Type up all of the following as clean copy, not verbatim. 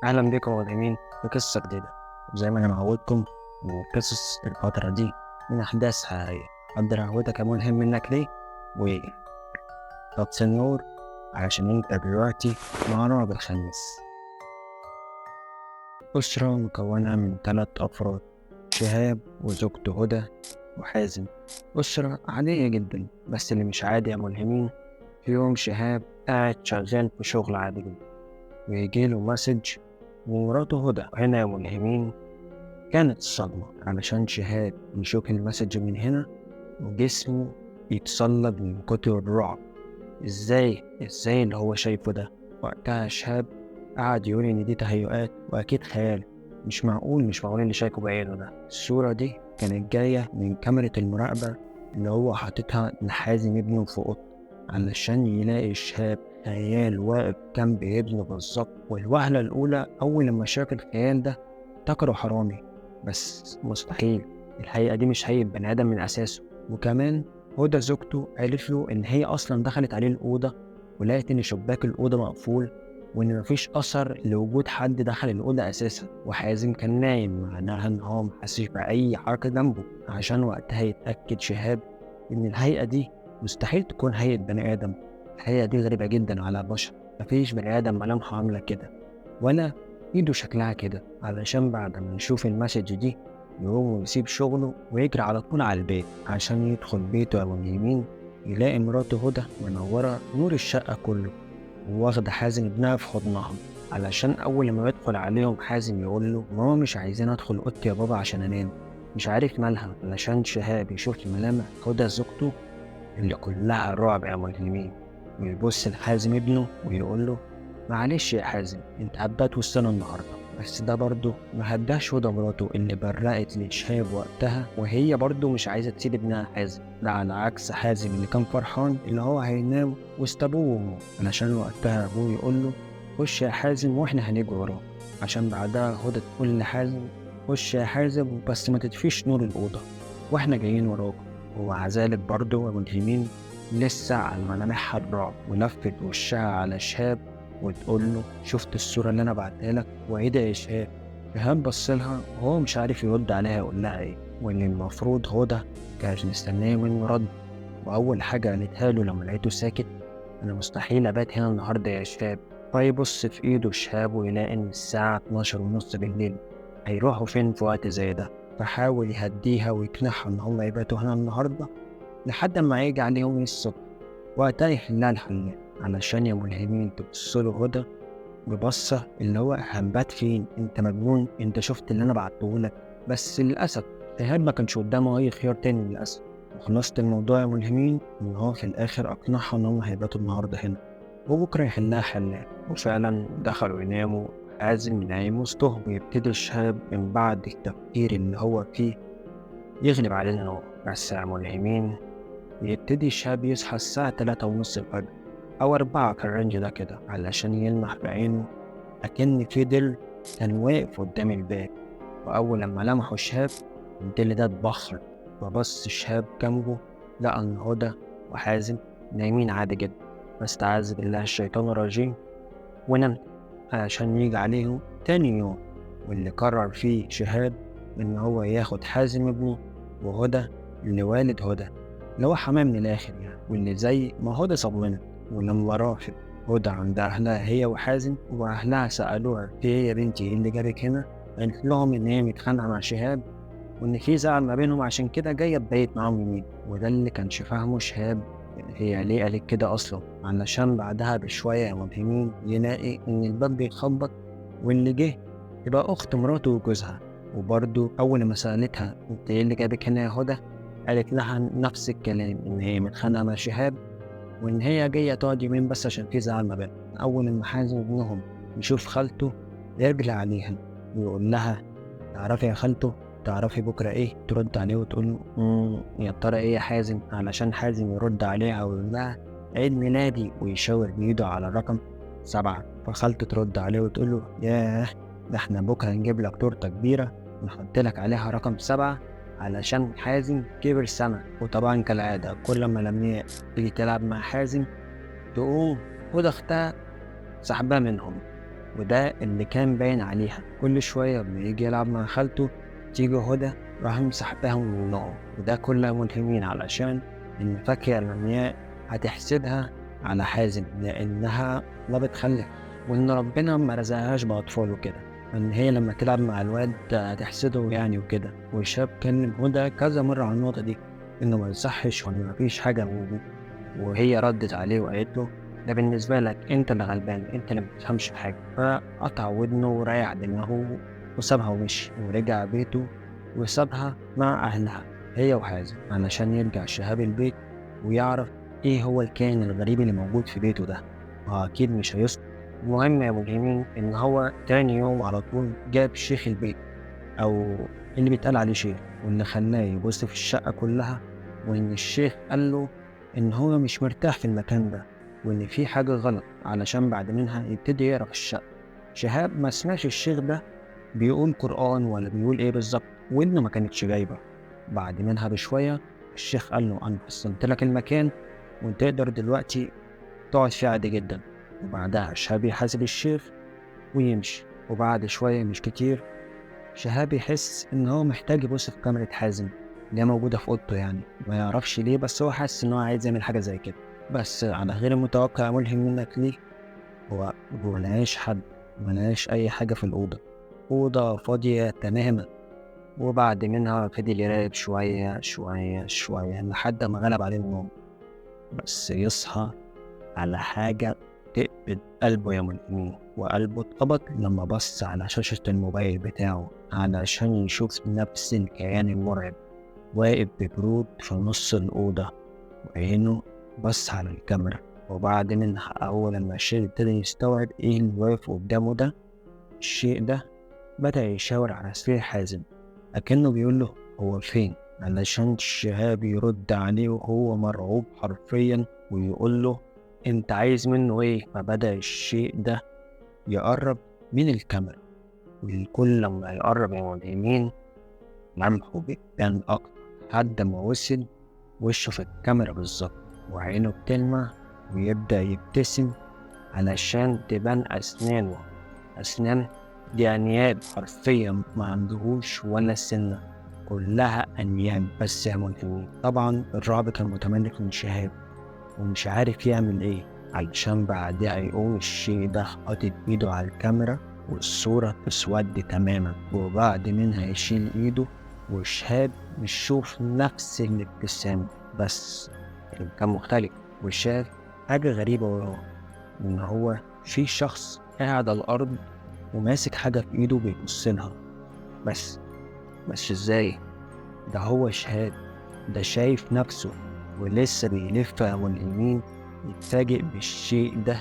أهلا بكم مدعمين في قصة جديدة. زي ما أنا معودكم وقصص الفترة دي من أحداث حقيقية. حضر قهوتك يا ملهم منك ليه وطفي النور علشان أنت دلوقتي مع رعب الخميس. أسرة مكونة من 3 أفراد: شهاب وزوجته هدى وحازم. أسرة عادية جدا، بس اللي مش عادي يا ملهمين، في يوم شهاب قاعد شغال في شغل عادي جدا ويجيله مسج من مراته هدى. وهنا يا ملهمين كانت الصدمة، علشان شهاب يشوف المسج من هنا وجسمه يتصلب من كتر الرعب. ازاي اللي هو شايفه ده؟ وقتها شهاب قعد يقول ان دي تهيؤات واكيد خيال. مش معقول اللي شايفه بعينه ده. الصورة دي كانت جاية من كاميرا المراقبة اللي هو حاططها لحازم ابنه في اوضته، علشان يلاقي شهاب خيال واقف جنب ابنه بالظبط. والوهلة الأولى أول لما شاف الخيال ده افتكره حرامي، بس مستحيل، الحقيقة دي مش هيئة بني آدم من أساسه. وكمان هدى زوجته قالت له إن هي أصلا دخلت عليه الأوضة ولقيت إن شباك الأوضة مقفول وإن مفيش أثر لوجود حد دخل الأوضة أساسا. وحازم كان نايم، معناها إن هو محسش بأي حركة جنبه، عشان وقتها يتأكد شهاب إن الهيئة دي مستحيل تكون هيئة بني آدم. الهيئة دي غريبة جدا على البشر، مفيش بني آدم ملامحه عاملة كده ولا ايده شكلها كده. علشان بعد ما يشوف المسج دي يقوم ويسيب شغله ويجري على طول على البيت عشان يدخل بيته من اليمين يلاقي مراته هدى منورة نور الشقة كله وواخدة حازم ابنها في حضنها. علشان أول ما يدخل عليهم حازم يقول له: ماما مش عايزين أدخل أوضتي يا بابا عشان أنام. مش عارف مالها، علشان شهاب يشوف ملامح هدى زوجته اللي كلها رعب يا مجرمين، ويبص لحازم ابنه ويقول له: معلش يا حازم، انت عبات وسطنا النهارده. بس ده برضه ما هداش هدى مراته اللي برقت لشهاب وقتها، وهي برضه مش عايزه تسيب ابنها حازم. ده على عكس حازم اللي كان فرحان اللي هو هينام وسط ابوه وامه، علشان وقتها ابوه يقول له: خش يا حازم واحنا هنجري وراه. عشان بعدها هدى تقول لحازم: خش يا حازم بس ما تطفيش نور الاوضه واحنا جايين وراك. ومع ذلك برضه المجرمين لسه على ملامحها الرعب، ولفت وشها على شهاب وتقول له: شفت الصورة اللي أنا بعتها لك؟ وإيه ده يا شهاب؟ شهاب بصلها وهو مش عارف يرد عليها يقول لها إيه، وإن المفروض هدى كانت مستنية منه رد. وأول حاجة قالتها له لما لقيته ساكت: أنا مستحيل أبات هنا النهاردة يا شهاب. فيبص في إيده شهاب ويلاقي إن الساعة 12:30 بالليل، هيروحوا فين في وقت زي ده؟ فحاول يهديها ويقنعها إن هما يباتوا هنا النهاردة لحد ما يجي عليهم الصبح، وقتها يحلها الحلال. علشان يا ملهمين تبصله هدى ببصة اللي هو: هنبات فين؟ انت مجنون، انت شفت اللي انا بعتهولك؟ بس للأسف شهاب ما كانش قدامه أي خيار تاني للأسف. وخلاصة الموضوع يا ملهمين إن هو في الآخر أقنعها إن هم هيباتوا النهاردة هنا وبكرة يحلها حلال. وفعلا دخلوا يناموا. حازم نايم وسطهم، ويبتدي الشهاب من بعد التفكير اللي هو فيه يغلب علينا نوم. بس يا ملهمين يبتدي الشهاب يصحى الساعة 3:30 الفجر أو 4 في الرينج ده كده، علشان يلمح بعينه أكن في ظل كان واقف قدام الباب. وأول لما لمحه شهاب الظل ده اتبخر، فبص شهاب جنبه لقى إن هدى وحازم نايمين عادي جدا. فاستعاذ بالله الشيطان الرجيم ونام علشان يجي عليهم تاني يوم، واللي قرر فيه شهاب إن هو ياخد حازم ابنه وهدى لوالد هدى اللي هو حماه من الآخر يعني، واللي زي ما هدى صممت. ولما راحت هدى عند أهلها هي وحازم، وأهلها سألوها: في إيه يا بنتي، إيه اللي جابك هنا؟ قالت لهم إن هي متخانقة مع شهاب وإن في زعل ما بينهم عشان كده جاية تبيت معاهم يومين. وده اللي كانش فاهمه شهاب، هي ليه قالت كده أصلا؟ علشان بعدها بشوية يا مفهمين يلاقي إن الباب بيتخبط، واللي جه تبقى أخت مراته وجوزها. وبرضه أول ما سألتها: أنت إيه اللي جابك هنا يا هدى؟ قالت لها نفس الكلام، إن هي متخانقة مع شهاب وإن هي جاية تقعد يومين بس عشان في زعل ما بينهم. أول ما حازم ابنهم يشوف خالته يرجع عليها ويقول لها: تعرفي يا خالته، تعرفي بكرة إيه؟ ترد عليه وتقول له: يا ترى إيه يا حازم؟ علشان حازم يرد عليها ويقول لها: عيد ميلادي، ويشاور بإيده على الرقم 7. فخالته ترد عليه وتقول له: ياه، ده إحنا بكرة نجيب لك تورتة كبيرة ونحط لك عليها رقم 7 علشان حازم كبر سنة. وطبعا كالعادة كل ما لمياء تيجي تلعب مع حازم تقوم هدى أختها سحبها منهم وده اللي كان باين عليها. كل شوية بيجي يلعب مع خالته تيجي هدى راح مسحباهم منهم، وده كله ملهمين علشان إن فاكرة لمياء هتحسدها على حازم لأنها ما بتخلف، وإن ربنا ما رزقهاش بأطفال وكده، إن هي لما تلعب مع الواد هتحسده يعني وكده. وشاب كلم هدى كذا مرة عن النقطة دي إنه ما يصحش وإن مفيش حاجة من دي، وهي ردت عليه وقالت له ده بالنسبة لك أنت اللي غلبان، أنت اللي مبتفهمش حاجة. فقطع ودنه وريح دماغه وسابها ومشي ورجع بيته، وسابها مع أهلها هي وحازم علشان يرجع شهاب البيت ويعرف إيه هو الكائن الغريب اللي موجود في بيته ده، وأكيد مش هيسكت. المهم يا مجرمين إن هو تاني يوم على طول جاب شيخ البيت، أو اللي بيتقال عليه شيخ، واللي خلاه يبص في الشقة كلها، وإن الشيخ قال له إن هو مش مرتاح في المكان ده وإن في حاجة غلط علشان بعد منها يبتدي يقرأ في الشقة. شهاب ما سمعش الشيخ ده بيقول قرآن ولا بيقول إيه بالظبط، وإنه ما كانتش جايبة. بعد منها بشوية الشيخ قال له أنا حسنت لك المكان وتقدر دلوقتي تقعد فيه عادي جدا. وبعدها شهاب يحاسب الشيخ ويمشي. وبعد شوية مش كتير شهاب يحس إن هو محتاج يبص في كاميرا حازم اللي هي موجودة في أوضته، يعني ما يعرفش ليه بس هو حاسس إن هو عايز يعمل حاجة زي كده. بس على غير المتوقع ملهم منك ليه، هو ملقاش حد، ملقاش أي حاجة في الأوضة، أوضة فاضية تماما. وبعد منها فضل يراقب شوية شوية شوية لحد ما غلب عليه النوم، بس يصحى على حاجة تقبض قلبه يا ملهمين. وقلبه اتقبض لما بص على شاشة الموبايل بتاعه علشان يشوف نفس الكيان المرعب واقف ببرود في نص الأوضة، وعينه بص على الكاميرا. وبعد منها أول لما الشيء ابتدى يستوعب إيه اللي واقف قدامه ده، الشيء ده بدأ يشاور على سرير حازم أكنه بيقول له هو فين، علشان شهاب يرد عليه وهو مرعوب حرفيا ويقول له انت عايز منه ايه. فبدأ الشيء ده يقرب من الكاميرا، والكل لما يقرب يا مدهمين ملامحه بتبان أكتر لحد ما وصل وشه في الكاميرا بالظبط، وعينه بتلمع ويبدأ يبتسم علشان تبان أسنانه. أسنان دي أنياب حرفيا ما عندهوش ولا سنة، كلها أنياب. بس يا ملهمين طبعا الرعب كان متملك من شهاب ومش عارف يعمل ايه، علشان بعدها يقوم الشيء ده حاطط ايده على الكاميرا والصورة تسود تماما، وبعد منها يشيل ايده وشهاب يشوف نفس الابتسامة بس كان مختلف، وشاف حاجة غريبة وراه، ان هو في شخص قاعد على الارض وماسك حاجة في ايده بيبصلها. بس ازاي؟ ده هو شهاب، ده شايف نفسه ولسه بيلف على اليمين يتفاجئ بالشيء ده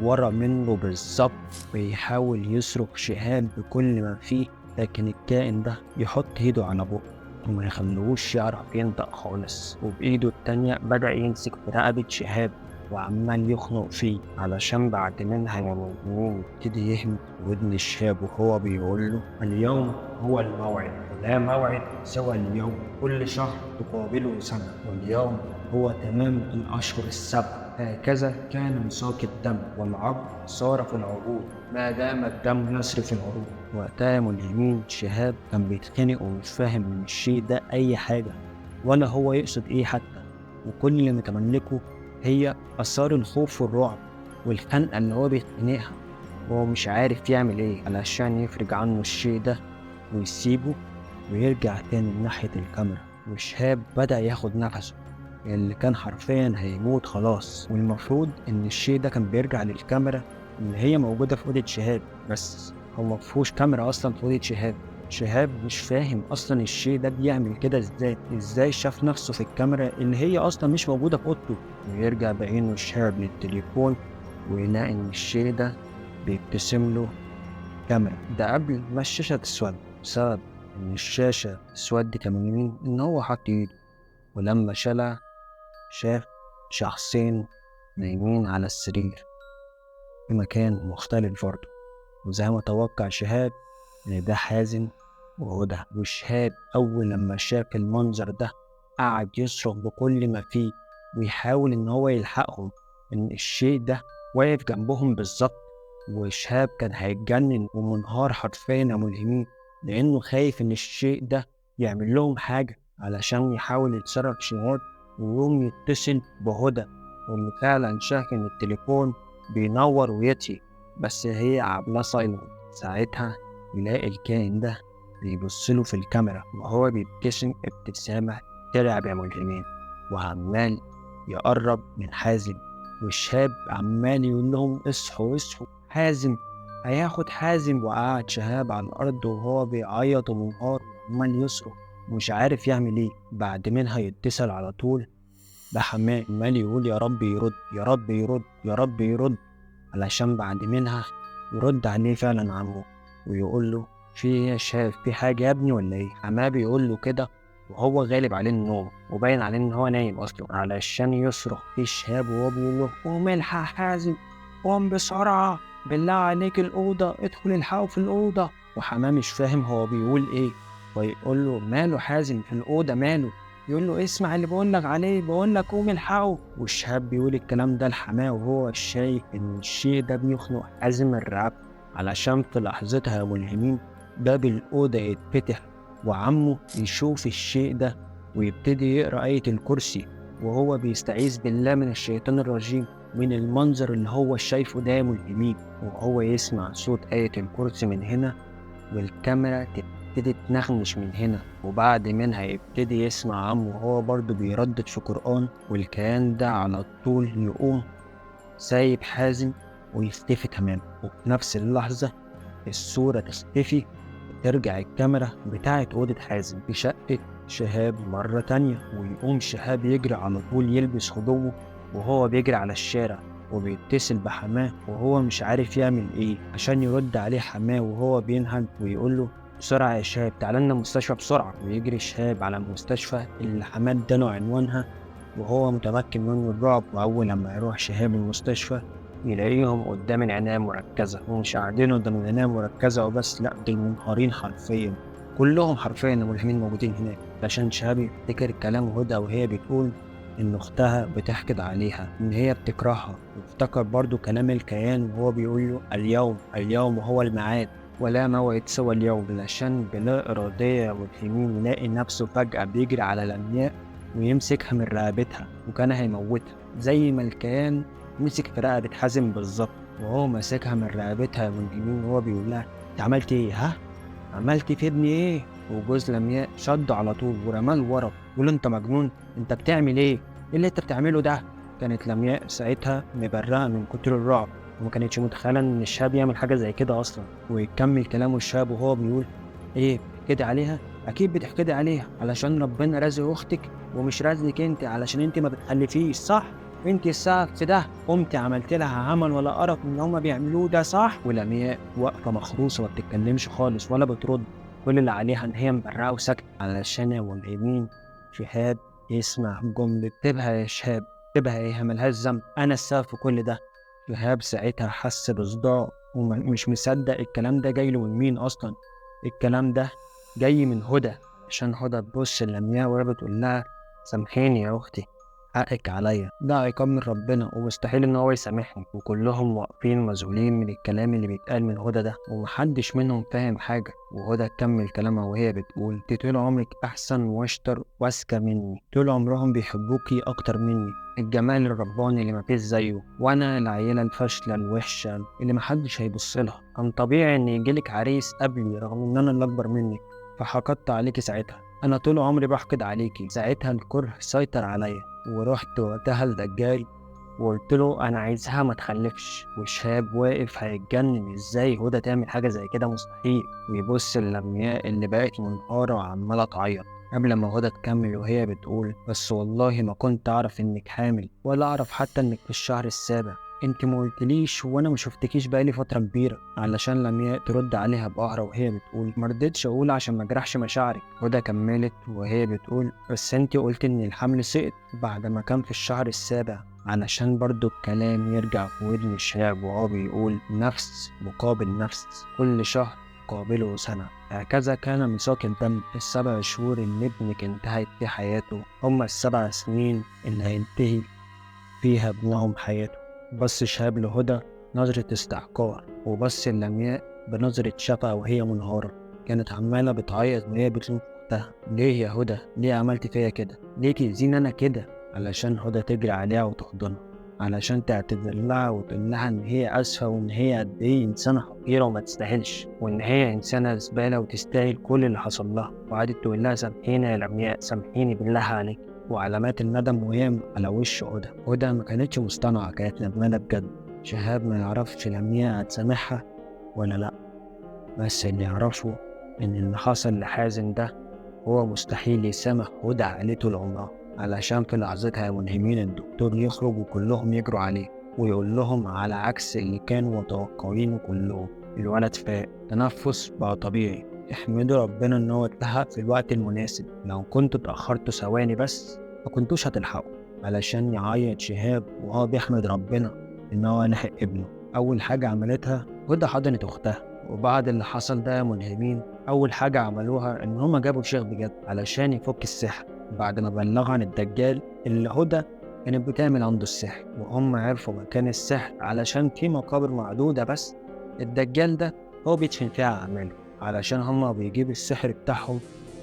ورا منه بالظبط، ويحاول يصرخ شهاب بكل ما فيه، لكن الكائن ده يحط ايده على بقه وما يخلوش يعرف ينطق خالص، وبإيده التانية بدأ يمسك في رقبة شهاب وعمال يخنق فيه علشان بعد منها يا مجنون يبتدي يهمس ودن الشهاب وهو بيقول له اليوم هو الموعد، لا موعد سوى اليوم، كل شهر تقابله سنة، واليوم هو تمام الأشهر السبع. هكذا كان مساق الدم والعقد صار في العروض ما دام الدم يسري في العروض. وقتها يا ملهمين شهاب كان بيتخنق ومش فاهم من الشيء ده أي حاجة ولا هو يقصد إيه حتى، وكل اللي متملكه هي آثار الخوف والرعب والخنقة اللي هو بيتخنقها، وهو مش عارف يعمل إيه علشان يفرج عنه الشيء ده ويسيبه ويرجع تاني ناحية الكاميرا. وشهاب بدأ ياخد نفسه اللي كان حرفيا هيموت خلاص، والمفروض ان الشيء ده كان بيرجع للكاميرا اللي هي موجودة في أوضة شهاب، بس هو مفهوش كاميرا اصلا في أوضة شهاب. شهاب مش فاهم اصلا الشيء ده بيعمل كده ازاي شاف نفسه في الكاميرا اللي هي اصلا مش موجودة في اوضته. ويرجع بعينه شهاب للتليفون ويلاقي ان الشيء ده بيبتسم له كاميرا. ده قبل ما الشاشة تسود، بسبب ان الشاشة اسودت يمين ان هو حط ايده، ولما شالها شاف شخصين نايمين على السرير في مكان مختلف برضه، وزي ما توقع شهاب إن ده حازم وهدى. وشهاب أول لما شاف المنظر ده قعد يصرخ بكل ما فيه ويحاول إن هو يلحقهم، إن الشيء ده واقف جنبهم بالظبط وشهاب كان هيتجنن ومنهار حرفيا يا ملهمين، لأنه خايف إن الشيء ده يعمل لهم حاجة، علشان يحاول يتصرف شهاب ويقوم يتصل بهدى. وإن فعلا شاف إن التليفون بينور ويطفي، بس هي عاملاه سايلنت. ساعتها يلاقي الكائن ده بيبصله في الكاميرا وهو بيبتسم ابتسامة ترعب يا ملهمين، وعمال يقرب من حازم. والشاب عمال يقول لهم اصحوا اصحوا، حازم هياخد حازم. وقعد شهاب على الأرض وهو بيعيط ومنهار وعمال يصرخ ومش عارف يعمل ايه. بعد منها يتصل على طول بحماه، عمال يقول يا رب يرد يا رب يرد يا رب يرد، علشان بعد منها يرد عليه فعلا عمه ويقول له في ايه يا شاب، في حاجة يا ابني ولا ايه؟ حماه بيقول له كده وهو غالب عليه النوم وباين عليه ان هو نايم اصلا، علشان يصرخ فيه شهاب وهو بيقول له قوم الحق حازم، قوم بسرعة، بالله عليك الأوضة، ادخل الحقه في الأوضة. وحماه مش فاهم هو بيقول ايه، ويقول له ماله حازم في الأوضة ماله؟ يقول له اسمع اللي بقول لك عليه، بقول لك قوم الحقه. والشهاب بيقول الكلام ده لحماه وهو شايف ان الشيء ده بيخنق حازم الرعب، علشان في لحظتها يا ملهمين باب الأوضة يتفتح وعمه يشوف الشيء ده ويبتدي يقرأ آية الكرسي وهو بيستعيذ بالله من الشيطان الرجيم من المنظر اللي هو شايفه ده يا ملهمين. وهو يسمع صوت آية الكرسي من هنا والكاميرا تبتدي تنغمش من هنا، وبعد منها يبتدي يسمع عمه وهو برضه بيردد في قرآن، والكيان ده على طول يقوم سايب حازم ويختفي تماما. وفي نفس اللحظة الصورة تختفي وترجع الكاميرا بتاعت أوضة حازم في شقة شهاب مرة تانية، ويقوم شهاب يجري على طول يلبس هدومه وهو بيجري على الشارع وبيتصل بحماه وهو مش عارف يعمل ايه عشان يرد عليه حماه وهو بينهج ويقول له بسرعة يا شهاب تعال لنا المستشفى بسرعة. ويجري شهاب على المستشفى اللي حماه اداله عنوانها وهو متمكن منه الرعب. وأول لما يروح شهاب المستشفى يلاقيهم قدام العناية المركزة، ومش قاعدين قدام العناية المركزة وبس، لأ دول منهارين حرفيا، كلهم حرفيا الملحمين موجودين هناك، عشان شهاب يفتكر كلام هدى وهي بتقول إن أختها بتحقد عليها إن هي بتكرهها. وافتكر برضو كلام الكيان وهو بيقول له اليوم اليوم هو الميعاد ولا موعد سوى اليوم، علشان بلا إرادية ملحمين يلاقي نفسه فجأة بيجري على لمياء ويمسكها من رقبتها وكان هيموتها زي ما الكيان مسك في رقبة حازم بالظبط. وهو ماسكها من رقبتها من اليمين وهو بيقول لها انت عملت ايه؟ ها؟ عملت في ابني ايه؟ وجوز لمياء شده على طول ورماه لورا بيقول له انت مجنون، انت بتعمل ايه؟ ايه اللي انت بتعمله ده؟ كانت لمياء ساعتها مبرقة من كتر الرعب وما كانتش متخيلة ان الشاب يعمل حاجة زي كده اصلا. ويكمل كلامه الشاب وهو بيقول ايه بتحكدي عليها؟ اكيد بتحكدي عليها علشان ربنا رازق اختك ومش رازقك انت، علشان انت ما بتخلفيش صح؟ انت السبب في ده، قمت عملت لها عمل ولا قرف من اللي هما بيعملوه ده صح؟ ولمياء واقفه مخروصه ما بتتكلمش خالص ولا بترد، كل اللي عليها ان هي مبرقه وساكته علشان يا ملهمين شهاب يسمع جمله سيبها يا شهاب، سيبها ايه ملهاش ذنب، انا السبب في كل ده. شهاب ساعتها حس بصداع ومش مصدق الكلام ده جاي له من مين اصلا. الكلام ده جاي من هدى، عشان هدى تبص للمياء وهي بتقول لها سامحيني يا اختي، حقك عليا، ده عقاب من ربنا ومستحيل ان هو يسامحني. وكلهم واقفين مذهولين من الكلام اللي بيتقال من هدى ده ومحدش منهم فاهم حاجه. وهدى تكمل كلامها وهي بتقول انت طول عمرك احسن واشطر واذكى مني، طول عمرهم بيحبوكي اكتر مني، الجمال الرباني اللي مفيش زيه، وانا العيله الفاشله الوحشه اللي محدش هيبص لها. كان طبيعي ان يجيلك عريس قبلي رغم ان انا اللي اكبر منك، فحقدت عليكي ساعتها، انا طول عمري بحقد عليكي. ساعتها الكره سيطر عليا ورحت وقتها لدجال وقلت له انا عايزها ما تخلفش. وشهاب واقف هيتجنن، ازاي هدى تعمل حاجه زي كده؟ مستحيل. ويبص للمياء اللي بقت منهاره وعماله تعيط قبل ما هدى تكمل وهي بتقول بس والله ما كنت اعرف انك حامل ولا اعرف حتى انك في الشهر السابع، انت ما قلتليش وانا ما شفتكيش بقالي فتره كبيره. علشان لمياء ترد عليها بقهره وهي بتقول ما رضيتش اقول عشان ما اجرحش مشاعرك. هدى كملت وهي بتقول بس انت قلت ان الحمل سقط بعد ما كان في الشهر السابع، علشان برضو الكلام يرجع في ودن الشهاب وهو بيقول نفس مقابل نفس، كل شهر قابله سنة. هكذا كان ميثاق الدم، السبع شهور اللي ابنك انتهت في حياته هما السبع سنين اللي هينتهي فيها ابنهم حياته. بص شهاب لهدى نظرة استحقار، وبص للمياء بنظرة شفقة وهي منهارة. كانت عمالة بتعيط وهي بتلوم أختها: ليه يا هدى؟ ليه عملت فيا كده؟ ليه تأذيني أنا كده؟ علشان هدى تجري عليها وتحضنها، علشان تعتذر لها وتقول لها إن هي آسفة، وإن هي قد إيه إنسانة حقيرة وما تستاهلش، وإن هي إنسانة زبالة وتستاهل كل اللي حصل لها. وقعدت تقول لها: سامحيني يا لمياء، سامحيني بالله عليك. وعلامات الندم وهي على وش هدى. هدى ما كانتش مصطنعة، كانت ندمانة بجد. شهاب ما يعرفش لمياء هتسامحها ولا لأ، بس اللي يعرفه إن اللي حصل لحازم ده هو مستحيل يسامح هدى عليه طول عمرها. علشان في لحظتها يا ملهمين الدكتور يخرج وكلهم يجروا عليه ويقول لهم على عكس اللي كانوا متوقعينه كلهم: الولد فاق، تنفس بقى طبيعي. احمدوا ربنا ان هو اتلحق في الوقت المناسب. لو كنتوا اتأخرتوا ثواني بس ما كنتوش هتلحقوا. علشان يعيط شهاب وهو بيحمد ربنا ان هو لحق ابنه. اول حاجة عملتها هدى حضنت اختها. وبعد اللي حصل ده يا ملهمين، أول حاجة عملوها إن هما جابوا شيخ بجد علشان يفك السحر، بعد ما بلغوا عن الدجال اللي هدى كانت بتعمل عنده السحر. وهم عرفوا مكان السحر علشان في مقابر معدودة بس الدجال ده هو بيدفن فيها أعماله. علشان هما بيجيبوا السحر بتاعهم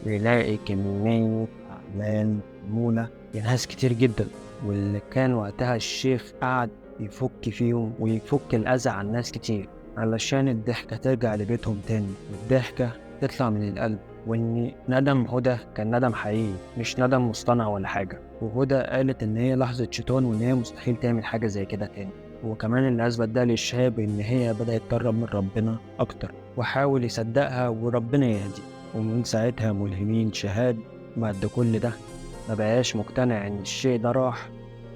بيلاقي كمية أعمال مولة لناس كتير جدا. واللي كان وقتها الشيخ قعد يفك فيهم ويفك الأذى عن ناس كتير علشان الضحكة ترجع لبيتهم تاني، والضحكة تطلع من القلب. وإن ندم هدى كان ندم حقيقي مش ندم مصطنع ولا حاجة. وهدى قالت إن هي لحظة شيطان وإن هي مستحيل تعمل حاجة زي كده تاني. وكمان اللي أثبت ده للشهاب إن هي بدأت تقرب من ربنا أكتر وحاول يصدقها وربنا يهدي. ومن ساعتها ملهمين شهاب بعد كل ده مبقاش مقتنع إن الشيء ده راح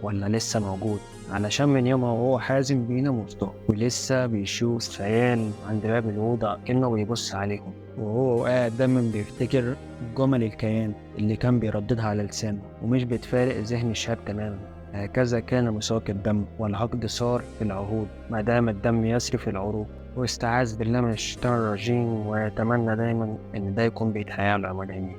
ولا لسه موجود. علشان من يومها وهو حازم بينام وسطهم ولسه بيشوف عيال عند باب الأوضة كأنه بيبص عليهم، وهو قاعد دايما بيفتكر جمل الكيان اللي كان بيرددها على لسانه ومش بتفارق ذهن الشاب تماما. هكذا كان مساق الدم، والعقد صار في العهود ما دام الدم يسري في العروق. واستعاذ بالله من الشيطان الرجيم، ويتمنى دايما إن ده يكون بيتهيأ له يا ملهمين.